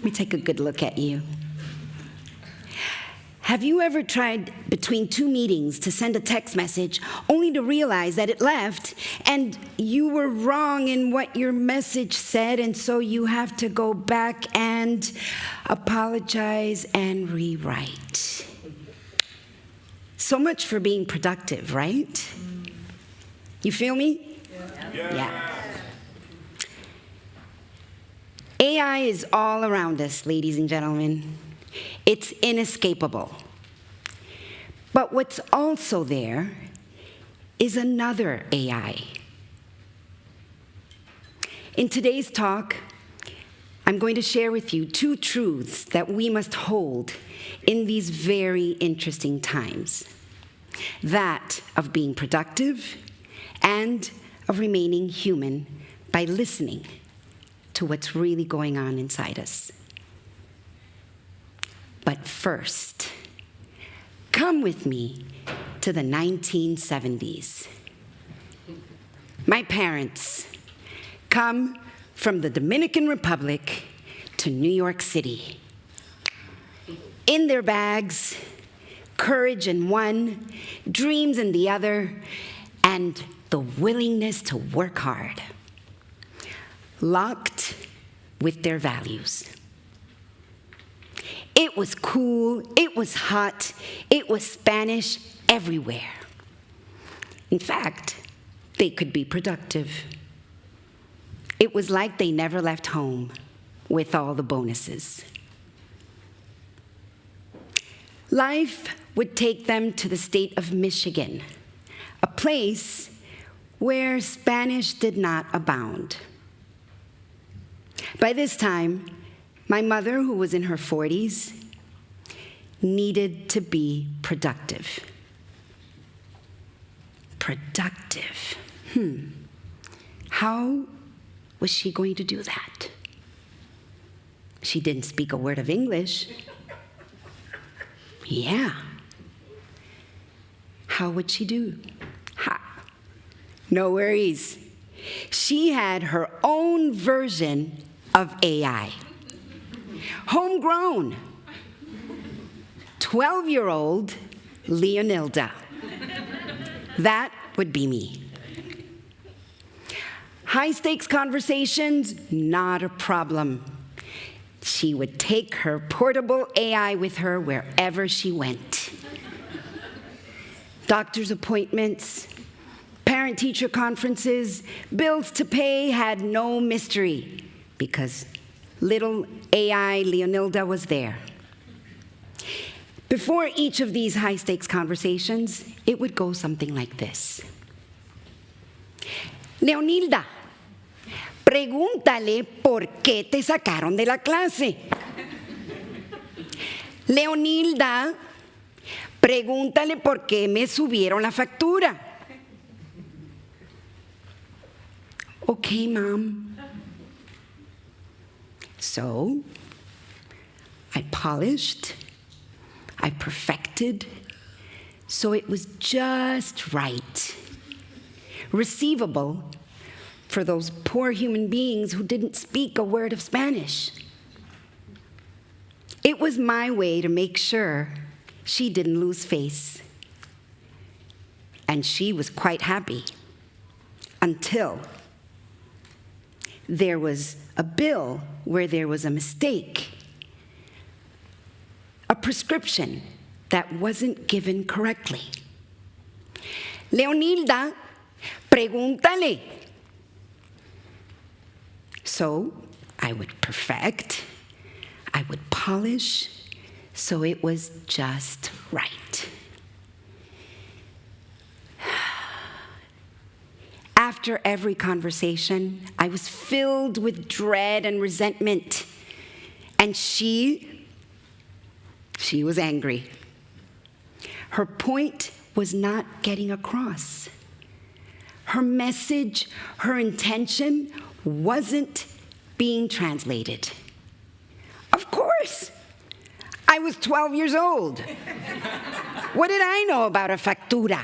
me take a good look at you. Have you ever tried between two meetings to send a text message only to realize that it left and you were wrong in what your message said, and so you have to go back and apologize and rewrite? So much for being productive, right? You feel me? Yeah. AI is all around us, ladies and gentlemen. It's inescapable. But what's also there is another AI. In today's talk, I'm going to share with you two truths that we must hold in these very interesting times. That of being productive and of remaining human by listening to what's really going on inside us. But first, come with me to the 1970s. My parents come from the Dominican Republic to New York City. In their bags, courage in one, dreams in the other, and the willingness to work hard. Locked with their values. It was cool, it was hot, it was Spanish everywhere. In fact, they could be productive. It was like they never left home with all the bonuses. Life would take them to the state of Michigan, a place where Spanish did not abound. By this time, my mother, who was in her 40s, needed to be productive. Productive. How was she going to do that? She didn't speak a word of English. Yeah. How would she do? No worries. She had her own version of AI. Homegrown. 12-year-old Leonilda. That would be me. High-stakes conversations, not a problem. She would take her portable AI with her wherever she went. Doctor's appointments, parent-teacher conferences, bills to pay had no mystery because little AI Leonilda was there. Before each of these high-stakes conversations, it would go something like this. Leonilda, pregúntale por qué te sacaron de la clase. Leonilda, pregúntale por qué me subieron la factura. Okay, Mom. So, I polished, I perfected, so it was just right. Receivable for those poor human beings who didn't speak a word of Spanish. It was my way to make sure she didn't lose face. And she was quite happy until there was a bill where there was a mistake, a prescription that wasn't given correctly. Leonilda, pregúntale. So I would perfect, I would polish, so it was just right. After every conversation, I was filled with dread and resentment. And she was angry. Her point was not getting across. Her message, her intention wasn't being translated. Of course, I was 12 years old. What did I know about a factura?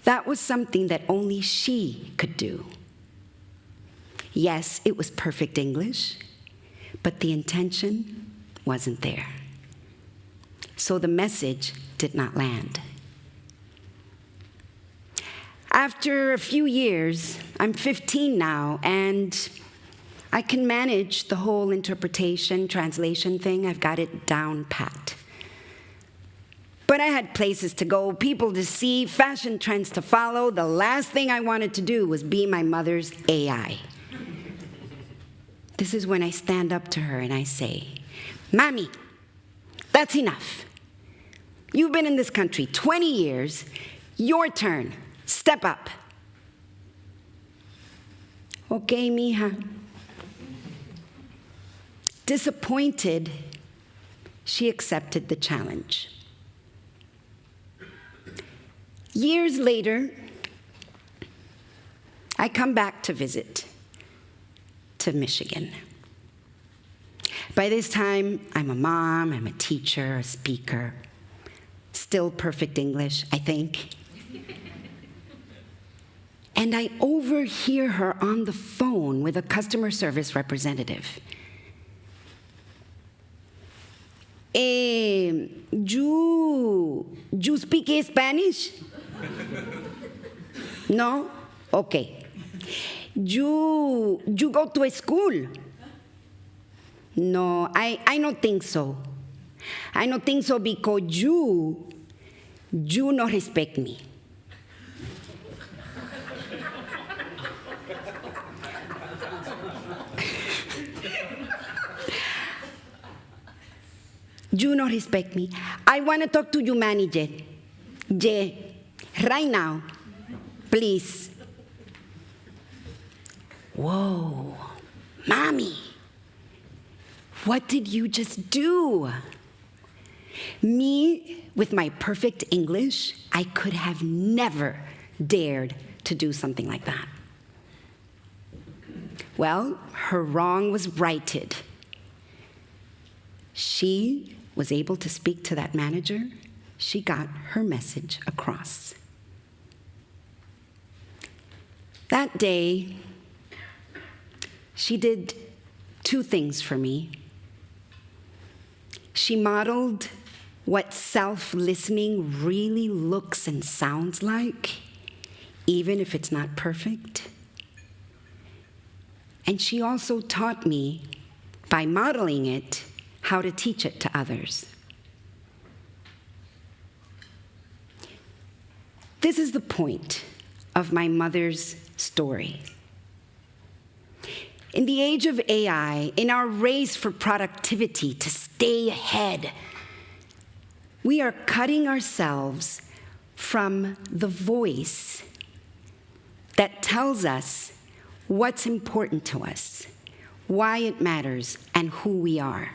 That was something that only she could do. Yes, it was perfect English, but the intention wasn't there. So the message did not land. After a few years, I'm 15 now, and I can manage the whole interpretation, translation thing. I've got it down pat. But I had places to go, people to see, fashion trends to follow. The last thing I wanted to do was be my mother's AI. This is when I stand up to her and I say, "Mommy, that's enough. You've been in this country 20 years. Your turn. Step up." "Okay, mija." Disappointed, she accepted the challenge. Years later, I come back to visit to Michigan. By this time, I'm a mom, I'm a teacher, a speaker. Still perfect English, I think. And I overhear her on the phone with a customer service representative. You speak Spanish? No? Okay. You go to a school? No, I don't think so. I don't think so because you not respect me. You not respect me. I want to talk to your manager. Yeah, right now, please. Whoa, Mommy, what did you just do? Me, with my perfect English, I could have never dared to do something like that. Well, her wrong was righted. She was able to speak to that manager. She got her message across. That day, she did two things for me. She modeled what self-listening really looks and sounds like, even if it's not perfect. And she also taught me, by modeling it, how to teach it to others. This is the point of my mother's story. In the age of AI, in our race for productivity to stay ahead, we are cutting ourselves from the voice that tells us what's important to us, why it matters, and who we are.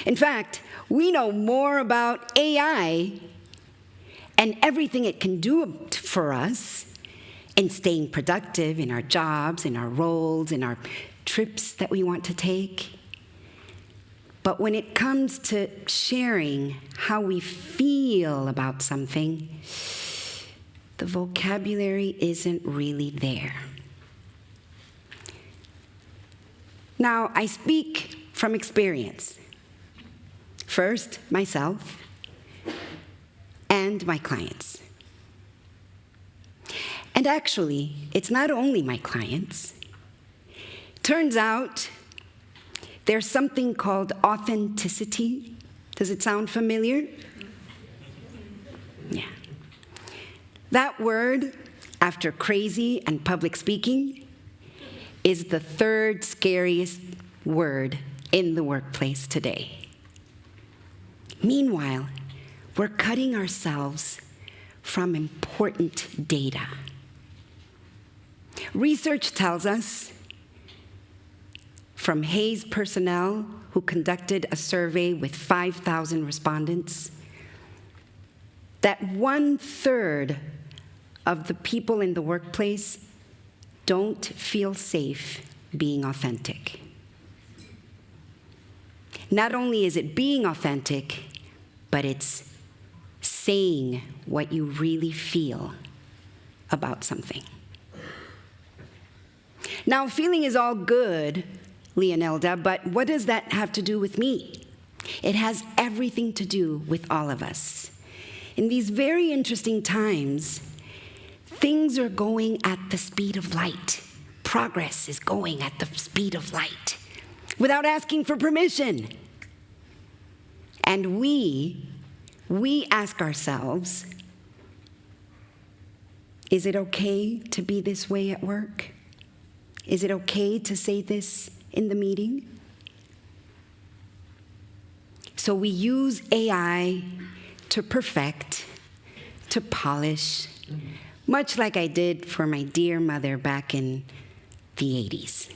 In fact, we know more about AI and everything it can do for us in staying productive in our jobs, in our roles, in our trips that we want to take. But when it comes to sharing how we feel about something, the vocabulary isn't really there. Now, I speak from experience. First, myself and my clients. And actually, it's not only my clients. Turns out there's something called authenticity. Does it sound familiar? Yeah. That word, after crazy and public speaking, is the third scariest word in the workplace today. Meanwhile, we're cutting ourselves from important data. Research tells us, from Hayes personnel who conducted a survey with 5,000 respondents, that 1/3 of the people in the workplace don't feel safe being authentic. Not only is it being authentic, but it's saying what you really feel about something. Now, feeling is all good, Leonilda, but what does that have to do with me? It has everything to do with all of us. In these very interesting times, things are going at the speed of light. Progress is going at the speed of light without asking for permission. And we ask ourselves, is it okay to be this way at work? Is it okay to say this in the meeting? So we use AI to perfect, to polish, much like I did for my dear mother back in the 80s.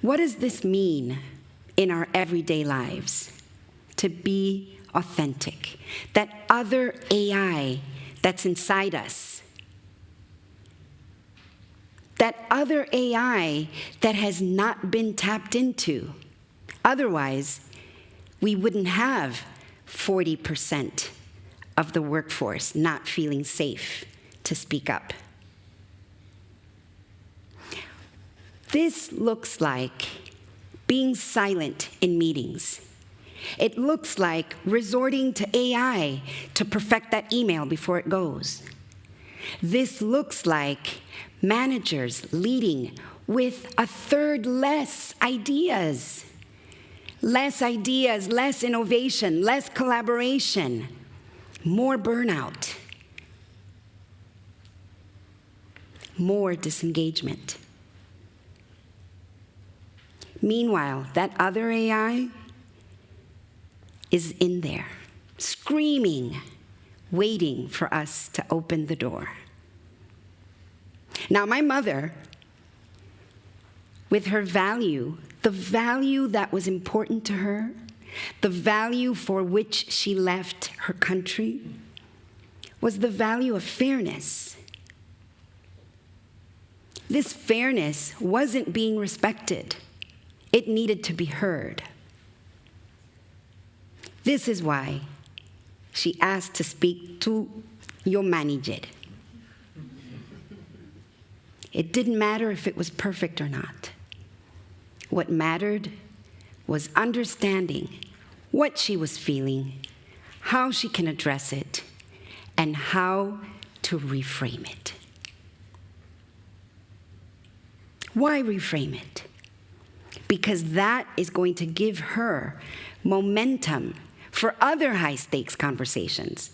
What does this mean in our everyday lives? To be authentic. That other AI that's inside us, that other AI that has not been tapped into. Otherwise, we wouldn't have 40% of the workforce not feeling safe to speak up. This looks like being silent in meetings. It looks like resorting to AI to perfect that email before it goes. This looks like managers leading with a third less ideas. Less ideas, less innovation, less collaboration, more burnout, more disengagement. Meanwhile, that other AI is in there, screaming, waiting for us to open the door. Now, my mother, with her value, the value that was important to her, the value for which she left her country, was the value of fairness. This fairness wasn't being respected. It needed to be heard. This is why she asked to speak to your manager. It didn't matter if it was perfect or not. What mattered was understanding what she was feeling, how she can address it, and how to reframe it. Why reframe it? Because that is going to give her momentum for other high-stakes conversations.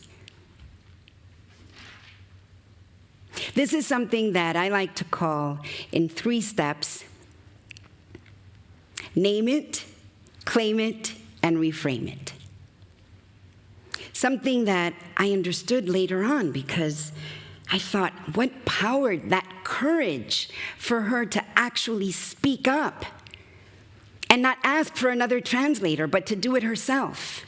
This is something that I like to call, in 3 steps, name it, claim it, and reframe it. Something that I understood later on because I thought, what powered that courage for her to actually speak up and not ask for another translator, but to do it herself?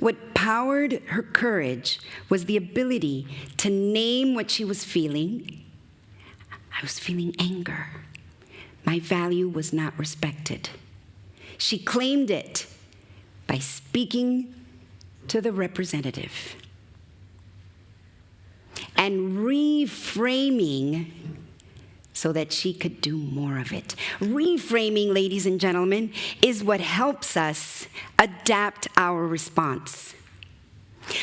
What powered her courage was the ability to name what she was feeling. I was feeling anger. My value was not respected. She claimed it by speaking to the representative and reframing so that she could do more of it. Reframing, ladies and gentlemen, is what helps us adapt our response.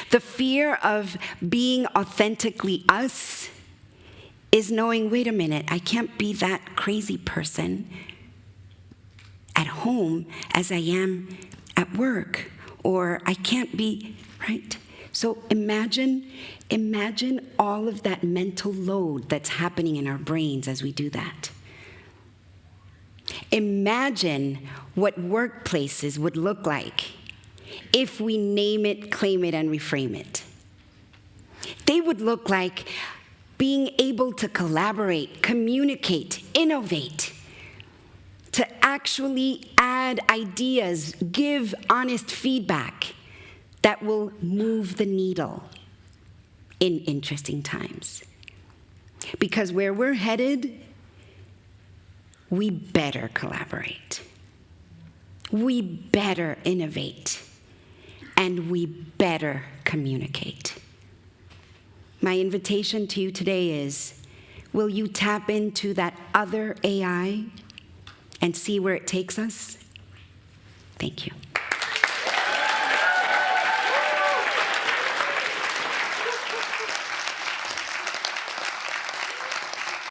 The fear of being authentically us is knowing, wait a minute, I can't be that crazy person at home as I am at work, or I can't be, right? So imagine all of that mental load that's happening in our brains as we do that. Imagine what workplaces would look like if we name it, claim it, and reframe it. They would look like being able to collaborate, communicate, innovate, to actually add ideas, give honest feedback that will move the needle in interesting times. Because where we're headed, we better collaborate. We better innovate. And we better communicate. My invitation to you today is, will you tap into that other AI and see where it takes us? Thank you.